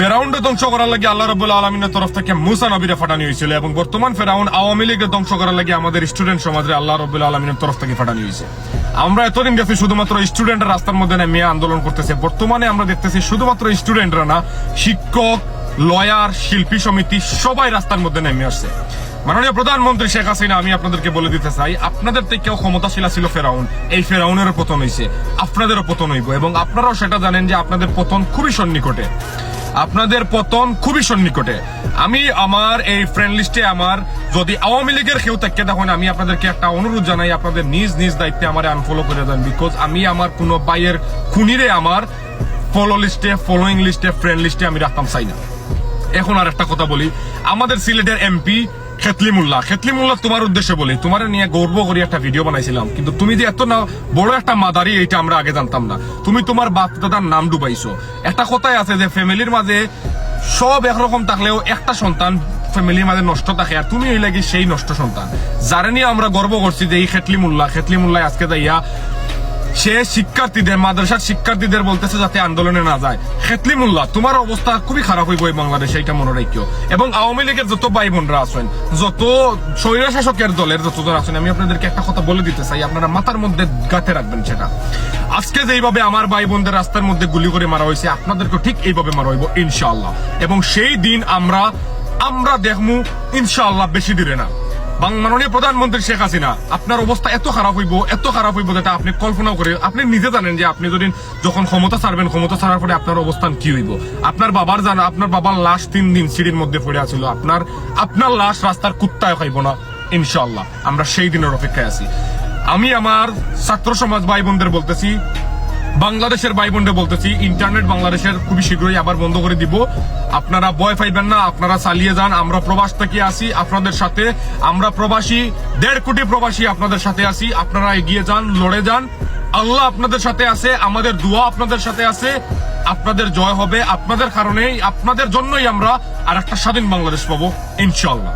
ফেরাউনকে ধ্বংস করার লাগে আল্লাহ রাব্বুল আলামিনের তরফ থেকে মুসা নবীরে পাঠানো হয়েছিল এবং বর্তমান ফেরাউন আওয়ামী লীগের ধ্বংস করার লাগে আমাদের স্টুডেন্ট সমাজে আল্লাহ রাব্বুল আলামিনের তরফ থেকে পাঠানো হয়েছে। আমরা এতদিন গেছি শুধুমাত্র স্টুডেন্টরা রাস্তার মধ্যে নেমে আন্দোলন করতেছে, বর্তমানে আমরা দেখতেছি শুধুমাত্র স্টুডেন্টরা না, শিক্ষক, লয়ার, শিল্পী সমিতি সবাই রাস্তার মধ্যে নেমে আসছে। মাননীয় প্রধানমন্ত্রী শেখ হাসিনা, আমি আপনাদেরকে বলে দিতে চাই, আপনাদের থেকেও ক্ষমতাশীল ছিল ফেরাউন, এই ফেরাউনেরও পতন হয়েছে, আপনাদেরও পতন হইব এবং আপনারাও সেটা জানেন যে আপনাদের পতন খুবই সন্নিকটে, আপনাদের পতন খুবই সন্নিকটে। আমি আমার এই ফ্রেন্ড লিস্টে আমার যদি আওয়ামী লীগের কেউ থাকে তখন আমি আপনাদেরকে একটা অনুরোধ জানাই, আপনাদের নিজ নিজ দায়িত্বে আমার আনফলো করে দেন, বিকজ আমি আমার কোনো বাইয়ের খুনিরে আমার ফলো লিস্টে, ফলোইং লিস্টে, ফ্রেন্ড লিস্টে আমি রাখতাম চাই না। এখন আর একটা কথা বলি, আমাদের সিলেটের এমপি খেতলিমুল্লাহ, তোমার উদ্দেশ্যে বলি, তোমার নিয়ে গর্ব করি একটা ভিডিও বানাইছিলাম, কিন্তু তুমি যে এত না বড় একটা মাদারি এইটা আমরা আগে জানতাম না। তুমি তোমার বাপ দাদার নাম ডুবাইছো। একটা কথাই আছে যে ফ্যামিলির মাঝে সব একরকম থাকলেও একটা সন্তান ফ্যামিলির মাঝে নষ্ট থাকে, আর তুমি এই লাগি সেই নষ্ট সন্তান, যারা নিয়ে আমরা গর্ব করছি যে এই খেতলিমুল্লাহ আজকে যাইয়া সে শিক্ষার্থীদের, মাদ্রাসার শিক্ষার্থীদের বলতেছে যাতে আন্দোলনে না যায়। খেতলিমুল্লাহ, তোমার অবস্থা খুবই খারাপ হইব এই বাংলাদেশে, এটা মনে রাখিও। এবং আওয়ামী লীগের যত ভাই বোনরা আছেন, যত স্বৈরশাসকের দলের যতজন আছেন, আমি আপনাদেরকে একটা কথা বলে দিতে চাই, আপনারা মাথার মধ্যে গাঁথে রাখবেন সেটা, আজকে যেইভাবে আমার ভাই বোনদের রাস্তার মধ্যে গুলি করে মারা হয়েছে, আপনাদেরকে ঠিক এইভাবে মারা হইব ইনশাআল্লাহ। এবং সেই দিন আমরা দেখমু ইনশাআল্লাহ, বেশি দূরে না। মাননীয় প্রধানমন্ত্রী শেখ হাসিনা, আপনার অবস্থা এত খারাপ হইব যেটা আপনি কল্পনাও করে, আপনি নিজে জানেন যে আপনি যখন ক্ষমতা ছাড়বেন, ক্ষমতা ছাড়ার পরে আপনার অবস্থান কি হইব। আপনার বাবার লাশ 3 দিন সিঁড়ির মধ্যে পড়ে আছিল, আপনার লাশ রাস্তার কুত্তায় খাইব না ইনশাআল্লাহ। আমরা সেই দিনের অপেক্ষায় আছি। আমি আমার ছাত্র সমাজ ভাই বোনদের বলতেছি, বাংলাদেশের ভাই বোনদের বলতেছি, ইন্টারনেট বাংলাদেশের খুবই শীঘ্রই আবার বন্ধ করে দিব। আপনারা ভয় পাইবেন না, আপনারা চালিয়ে যান। আমরা প্রবাস থেকে আসি আপনাদের সাথে, আমরা প্রবাসী, 1.5 কোটি প্রবাসী আপনাদের সাথে আসি। আপনারা এগিয়ে যান, লড়ে যান, আল্লাহ আপনাদের সাথে আছে, আমাদের দোয়া আপনাদের সাথে আছে। আপনাদের জয় হবে, আপনাদের কারণেই, আপনাদের জন্যই আমরা আর একটা স্বাধীন বাংলাদেশ পাবো ইনশাআল্লাহ।